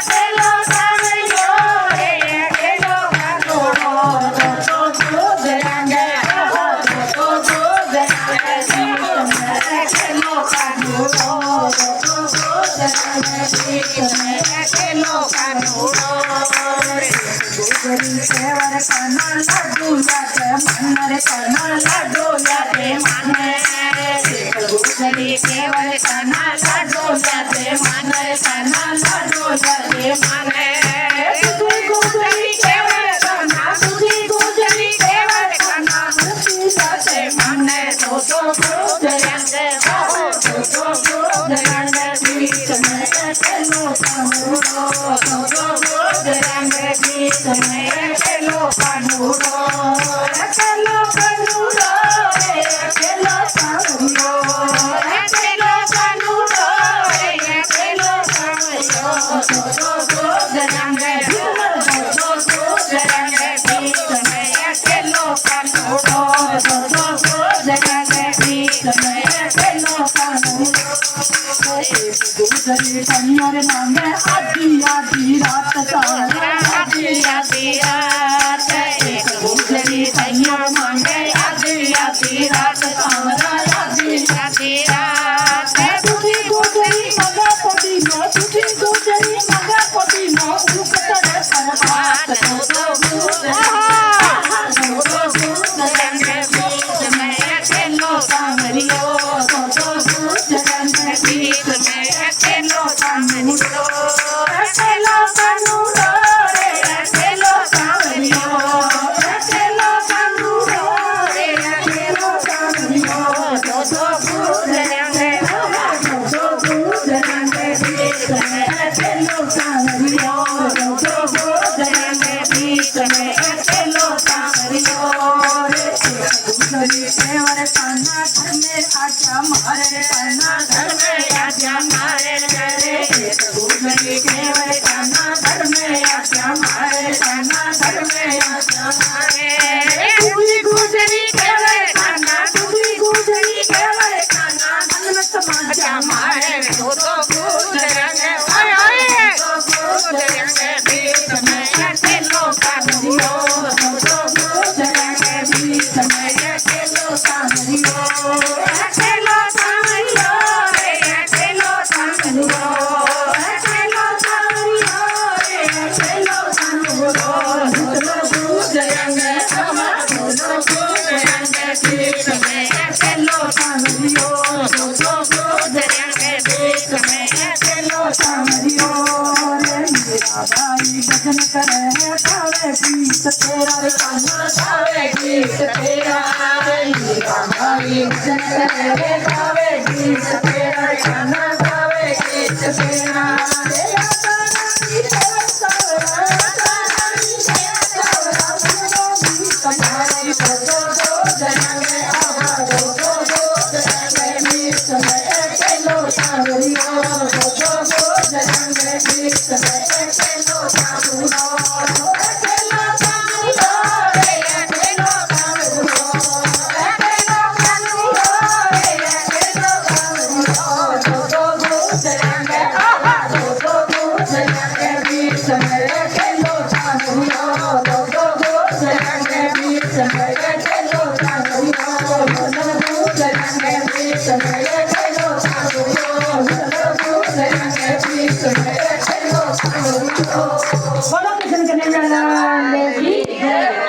ખેલો સાવરિયો રે ખેલો કાનુડો તો ગોદ રંગે તો ગોદ રંગે ખેલો કાનુડો તો ગોદ રંગે ખેલો કાનુડો गुजरी सेवर कना लड्डू याते मन रे कना लड्डू याते मन गुजरी सेवर कना लड्डू याते मन रे कना लड्डू याते मन गुजरी सेवर कना गुजरी सेवर कना याते मन तो गुजरंगे तो गुजरंगे बीच में चलो कानुड़ो तो गुजरंगे बीच में चलो कानुड़ो चलो कानुड़ो चलो कानुड़ो चलो कानुड़ो चलो कानुड़ो तो गुजरंगे बीच में चलो कानुड़ो तो गुजरंगे बीच में चलो कानुड़ो गुजरी कन्या रे मांगे आधी आधी रात तारा आधी आधी रात एक गुजरी कन्या मांगे आधी आधी रात तारा आधी आधी रात तुझी गुजरी मगा पटी नो तुझी गुजरी मगा पटी नो उकतरे परमात तो गुजरंगे बीच में चलो कांवरियो तो गुजरंगे बीच में चलो कानुड़ो चलो कानुड़ो रे चलो कांवरियो चलो कानुड़ो रे चलो कांवरियो तो गुजरंगे बीच में चलो कांवरियो तो गुजरंगे बीच में चलो कांवरियो गुजरी सेवर कना घर में आजा मारे कना घर में आजा मारे रे गुजरी सेवर कना घर में आजा मारे कना घर में आजा मारे तुझी गुजरी सेवर कना तुझी गुजरी सेवर कना घर में समाजा मारे तो गुजरंगे ओए ओए तो गुजरंगे बीच में चलो कानुड़ो तो गुजरंगे बीच में चलो कानुड़ो चलो कानुड़ो रे चलो कानुड़ो चलो कानुड़ो रे चलो कानुड़ो तो गुजरंगे बीच में चलो कानुड़ो तो गुजरंगे बीच में चलो कानुड़ो रे मेरा भाई भजन करे थावे गीत तेरा रे कान्हा थावे गीत तेरा मेरा भाई भजन करे थावे गीत तेरा रे कान्हा थावे गीत तेरा बोलो किशन कन्हैया लाल की जय।